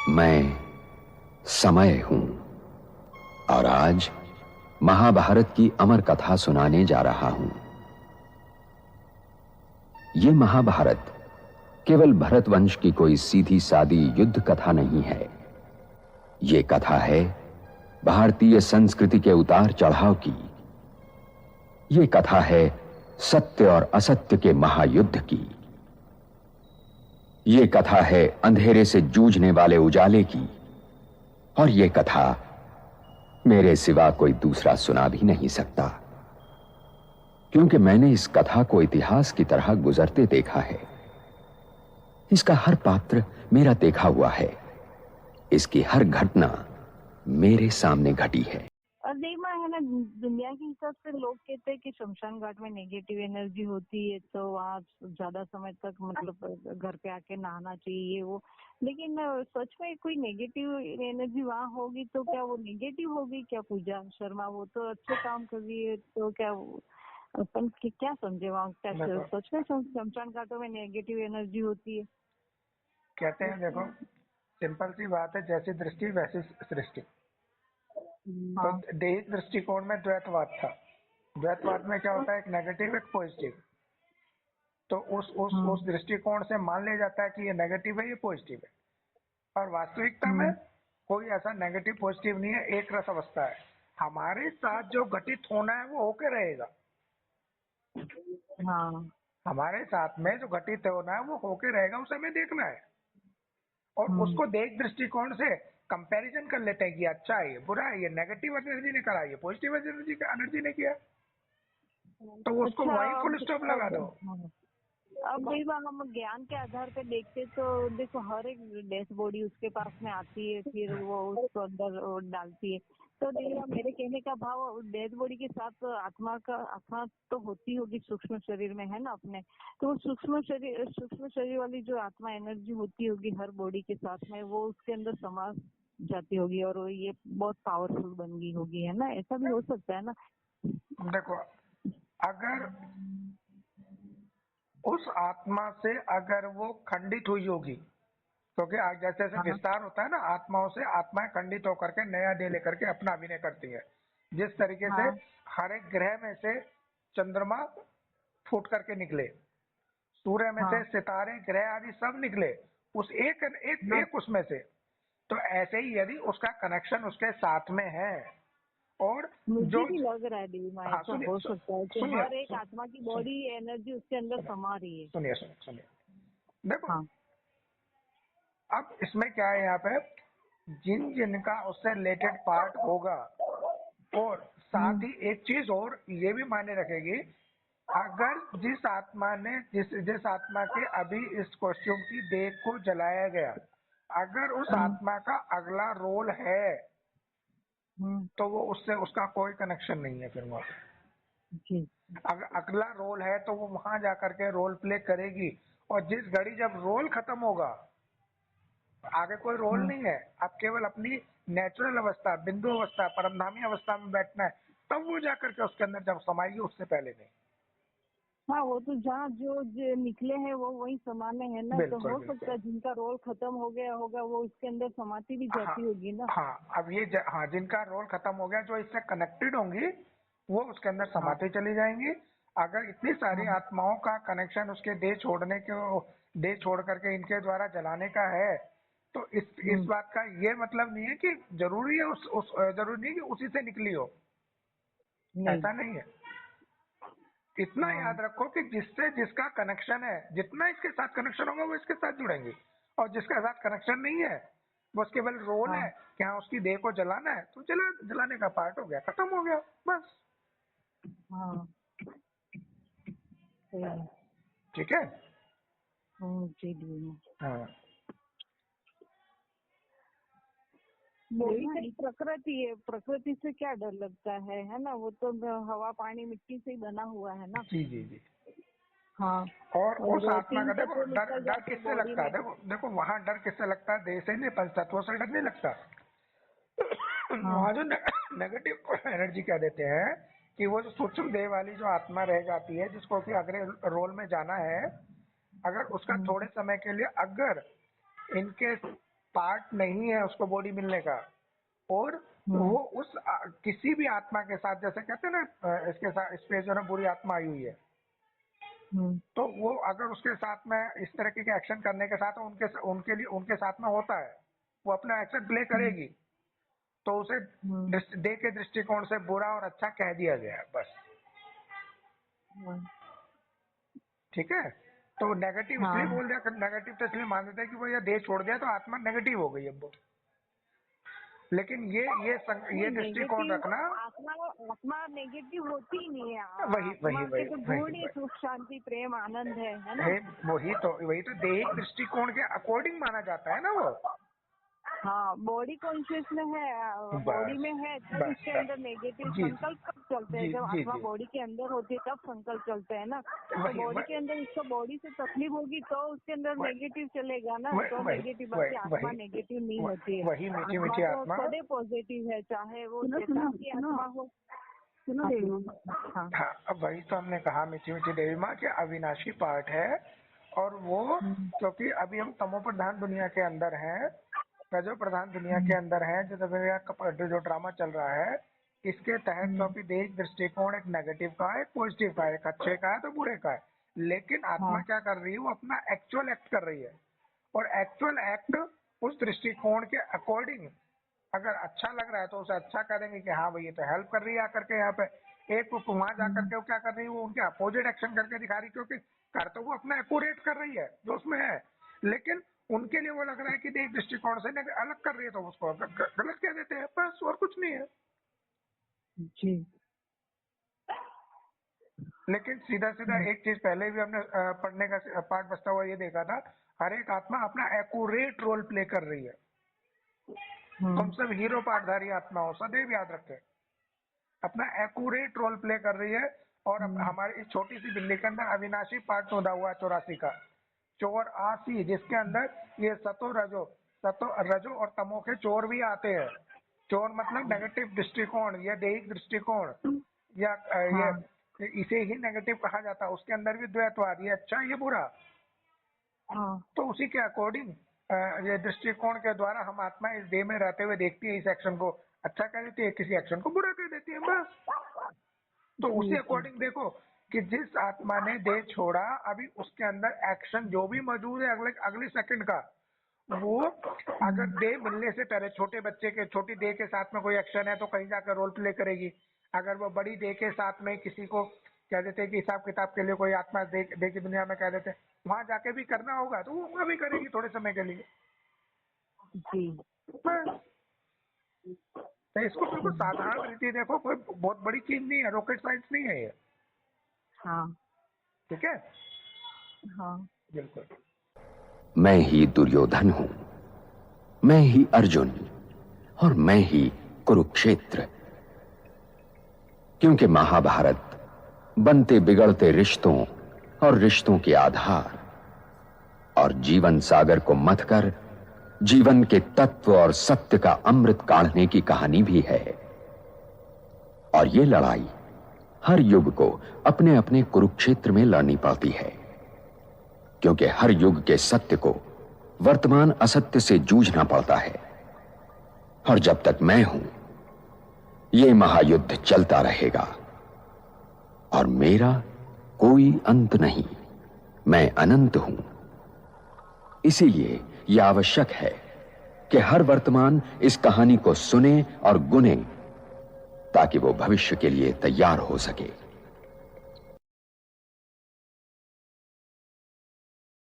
मैं समय हूं और आज महाभारत की अमर कथा सुनाने जा रहा हूं। यह महाभारत केवल भरत वंश की कोई सीधी सादी युद्ध कथा नहीं है। यह कथा है भारतीय संस्कृति के उतार चढ़ाव की। यह कथा है सत्य और असत्य के महायुद्ध की। यह कथा है अंधेरे से जूझने वाले उजाले की। और यह कथा मेरे सिवा कोई दूसरा सुना भी नहीं सकता, क्योंकि मैंने इस कथा को इतिहास की तरह गुजरते देखा है। इसका हर पात्र मेरा देखा हुआ है। इसकी हर घटना मेरे सामने घटी है। और देखना है ना, दुनिया के हिसाब से लोग कहते हैं कि शमशान घाट में नेगेटिव एनर्जी होती है, तो वहाँ ज्यादा समय तक मतलब घर पे आके नहाना चाहिए वो। लेकिन सच में कोई नेगेटिव एनर्जी वहाँ होगी तो क्या वो नेगेटिव होगी? क्या पूजा शर्मा वो तो अच्छे काम कर रही है, तो क्या अपन क्या समझे वहाँ? क्या सच में शमशान घाटों में नेगेटिव एनर्जी होती है? कहते हैं, देखो सिंपल सी बात है, जैसी दृष्टि वैसी सृष्टि। तो दैहिक दृष्टिकोण में द्वैतवाद था। द्वैतवाद में क्या होता है, एक नेगेटिव एक पॉजिटिव। तो उस दृष्टिकोण से मान लिया जाता है कि ये नेगेटिव है, ये पॉजिटिव है। और वास्तविकता में कोई ऐसा नेगेटिव पॉजिटिव नहीं है, एक रस अवस्था है। हमारे साथ जो घटित होना है वो होके रहेगा। हमारे साथ में जो घटित होना है वो होके रहेगा, उसे हमें देखना है। और उसको देख दृष्टिकोण से कंपैरिजन कर लेते हैं कि अच्छा है, ये बुरा है, ये नेगेटिव एनर्जी ने करा, ये पॉजिटिव एनर्जी ने किया, तो उसको वही फुल स्टॉप लगा दो। अब कई बार हम ज्ञान के आधार पे देखते तो देखो, हर एक डेथ बॉडी उसके पास में आती है, फिर वो उसको अंदर डालती है। तो देखो, मेरे कहने का भाव, डेथ बॉडी के साथ आत्मा तो होती होगी सूक्ष्म शरीर में, है ना अपने। तो वो सूक्ष्म शरीर वाली जो आत्मा एनर्जी होती होगी हर बॉडी के साथ में, वो उसके अंदर समा जाती होगी और ये बहुत पावरफुल बन गई होगी, है ना? ऐसा भी हो सकता है ना? देखो, अगर उस आत्मा से अगर वो खंडित हुई होगी, क्योंकि जैसे जैसे विस्तार होता है ना, आत्माओं से आत्माएं खंडित होकर के नया देह लेकर के अपना अभिनय करती है। जिस तरीके से हर एक ग्रह में से चंद्रमा फूट करके निकले, सूर्य में से सितारे ग्रह आदि सब निकले, उस एक उसमें से। तो ऐसे ही यदि उसका कनेक्शन उसके साथ में है, और मुझे भी लग रहा है दीदी, ऐसा हो सकता है कि हर एक सुनिए, आत्मा की बॉडी एनर्जी उसके अंदर समा रही है। सुनिए देखो, अब इसमें क्या है, यहाँ पे जिनका उससे रिलेटेड पार्ट होगा, और साथ ही एक चीज और ये भी मायने रखेगी, अगर जिस आत्मा ने जिस आत्मा के अभी इस कॉस्ट्यूम की देह को जलाया गया, अगर उस आत्मा का अगला रोल है, तो वो उससे उसका कोई कनेक्शन नहीं है। फिर वहाँ अगर अगला रोल है तो वो वहां जाकर के रोल प्ले करेगी, और जिस घड़ी जब रोल खत्म होगा, आगे कोई रोल नहीं है, आप केवल अपनी नेचुरल अवस्था, बिंदु अवस्था, परमधामी अवस्था में बैठना है, तब वो जाकर के उसके अंदर जब समाएगी, उससे पहले नहीं। हाँ, वो तो जहाँ जो निकले हैं वो वही समाने है ना। तो हो सकता है जिनका रोल खत्म हो गया होगा वो उसके अंदर समाती भी जाती होगी ना। अब ये जिनका रोल खत्म हो गया, जो इससे कनेक्टेड होंगी, वो उसके अंदर समाती चली जाएंगी। अगर इतनी सारी आत्माओं का कनेक्शन उसके देह छोड़ करके इनके द्वारा जलाने का है, तो इस बात का ये मतलब नहीं है कि जरूरी है जरूरी नहीं कि उसी से निकली हो, ऐसा नहीं है। इतना याद रखो कि जिससे जिसका कनेक्शन है, जितना इसके साथ कनेक्शन होगा वो इसके साथ जुड़ेंगे, और जिसके साथ कनेक्शन नहीं है, वो केवल रोल है कि हाँ उसकी देह को जलाना है, तो जलाने का पार्ट हो गया, खत्म हो गया, बस। ठीक है। प्रकृति है, प्रकृति से क्या डर लगता है ना? वो तो हवा पानी मिट्टी से ही बना हुआ है ना। जी। और उस आत्मा का देखो डर किससे लगता है? देखो वहाँ डर किससे लगता है? देह से नहीं, पंचतत्वों से डर नहीं लगता। वहाँ जो नेगेटिव एनर्जी क्या देते हैं कि वो जो सूक्ष्म देह वाली जो आत्मा रह जाती है, जिसको कि अगले रोल में जाना है, अगर उसका थोड़े समय के लिए अगर इनके पार्ट नहीं है उसको बॉडी मिलने का, और वो उस किसी भी आत्मा के साथ, जैसे कहते हैं ना इसके साथ इस पे जो है बुरी आत्मा आई हुई है, तो वो अगर उसके साथ में इस तरह के एक्शन करने के साथ उनके लिए उनके साथ में होता है, वो अपना एक्शन प्ले करेगी, तो उसे देह के दृष्टिकोण से बुरा और अच्छा कह दिया गया है बस। ठीक है, तो नेगेटिव इसलिए बोल दिया, नेगेटिव तो इसलिए मान देते हैं कि वो ये देह छोड़ दिया तो आत्मा नेगेटिव हो गई अब वो। लेकिन ये दृष्टिकोण रखना, आत्मा नेगेटिव होती ही नहीं है। वही तो गुण ही सुख शांति प्रेम आनंद है ना। वही तो दैहिक दृष्टिकोण के अकॉर्डिंग माना जाता है ना वो। हाँ, बॉडी कॉन्शियस में है, बॉडी में है तब उसके अंदर नेगेटिव संकल्प कब चलते हैं, जब आत्मा बॉडी के अंदर होती है तब संकल्प चलते हैं ना। तो बॉडी के अंदर उसको बॉडी से तकलीफ होगी तो उसके अंदर नेगेटिव चलेगा ना, तो नेगेटिव बाकी आत्मा नेगेटिव नहीं होती है। वही मीठी मीठी आत्मा सदैव पॉजिटिव है, चाहे वो चेतन की आत्मा हो। सुनो देवी माँ, हाँ अब वही तो हमने कहा मीठी मीठी देवी माँ के अविनाशी पार्ट है, और वो क्योंकि अभी हम तमो प्रधान दुनिया के अंदर हैं, रजो प्रधान दुनिया के अंदर है, जो ड्रामा चल रहा है इसके तहत तो अभी देह दृष्टिकोण एक नेगेटिव का है, एक पॉजिटिव का है, एक अच्छे का है तो बुरे का है। लेकिन आत्मा क्या कर रही है, वो अपना एक्चुअल एक्ट कर रही है, और एक्चुअल एक्ट उस दृष्टिकोण के अकॉर्डिंग अगर अच्छा लग रहा है तो उसे अच्छा करेंगे कि हाँ भाई ये तो हेल्प कर रही है आकर के यहाँ पे। एक वहां जाकर के वो क्या कर रही है, वो उनके अपोजिट एक्शन करके दिखा रही, क्योंकि कर तो वो अपना एक्यूरेट कर रही है जो उसमें है, लेकिन उनके लिए वो लग रहा है कि देख दृष्टिकोण से अलग कर रही है, तो उसको गलत कह देते हैं बस, और कुछ नहीं है जी। लेकिन सीधा सीधा एक चीज पहले भी हमने पढ़ने का पाठ बचता हुआ ये देखा था, हर एक आत्मा अपना एक्यूरेट रोल प्ले कर रही है। तुम सब हीरो पाठधारी आत्मा हो, सदैव याद रखें, अपना एक्यूरेट रोल प्ले कर रही है। और हमारी इस छोटी सी बिल्ली के अंदर अविनाशी पार्ट होता हुआ 84 का 84, जिसके अंदर ये सतो रजो और तमो के चोर भी आते हैं। चोर मतलब नेगेटिव दृष्टिकोण या दैहिक दृष्टिकोण, या ये इसे ही नेगेटिव कहा जाता है। उसके अंदर भी द्वैतवाद, ये अच्छा ये बुरा। तो उसी के अकॉर्डिंग ये दृष्टिकोण के द्वारा हम आत्मा इस देह में रहते हुए देखती है, इस एक्शन को अच्छा कह देती है, किसी एक्शन को बुरा कह देती है बस। तो उसी अकॉर्डिंग देखो कि जिस आत्मा ने देह छोड़ा, अभी उसके अंदर एक्शन जो भी मौजूद है अगले सेकंड का, वो अगर देह मिलने से पहले छोटे बच्चे के छोटी देह के साथ में कोई एक्शन है तो कहीं जाकर रोल प्ले करेगी। अगर वो बड़ी देह के साथ में किसी को कह देते हैं कि हिसाब किताब के लिए कोई आत्मा देह की दुनिया में कह देते हैं, वहां जाके भी करना होगा तो वो वहां भी करेगी थोड़े समय के लिए जी। तो इसको बिल्कुल साधारण रीति देखो, कोई बहुत बड़ी चीज नहीं है, रॉकेट साइंस नहीं है ये। हाँ ठीक है, हाँ बिल्कुल। मैं ही दुर्योधन हूं, मैं ही अर्जुन, और मैं ही कुरुक्षेत्र। क्योंकि महाभारत बनते बिगड़ते रिश्तों और रिश्तों के आधार और जीवन सागर को मथ कर जीवन के तत्व और सत्य का अमृत काढ़ने की कहानी भी है। और ये लड़ाई हर युग को अपने अपने कुरुक्षेत्र में लड़नी पड़ती है, क्योंकि हर युग के सत्य को वर्तमान असत्य से जूझना पड़ता है। और जब तक मैं हूं, ये महायुद्ध चलता रहेगा और मेरा कोई अंत नहीं, मैं अनंत हूं। इसीलिए यह आवश्यक है कि हर वर्तमान इस कहानी को सुने और गुने, ताकि वो भविष्य के लिए तैयार हो सके।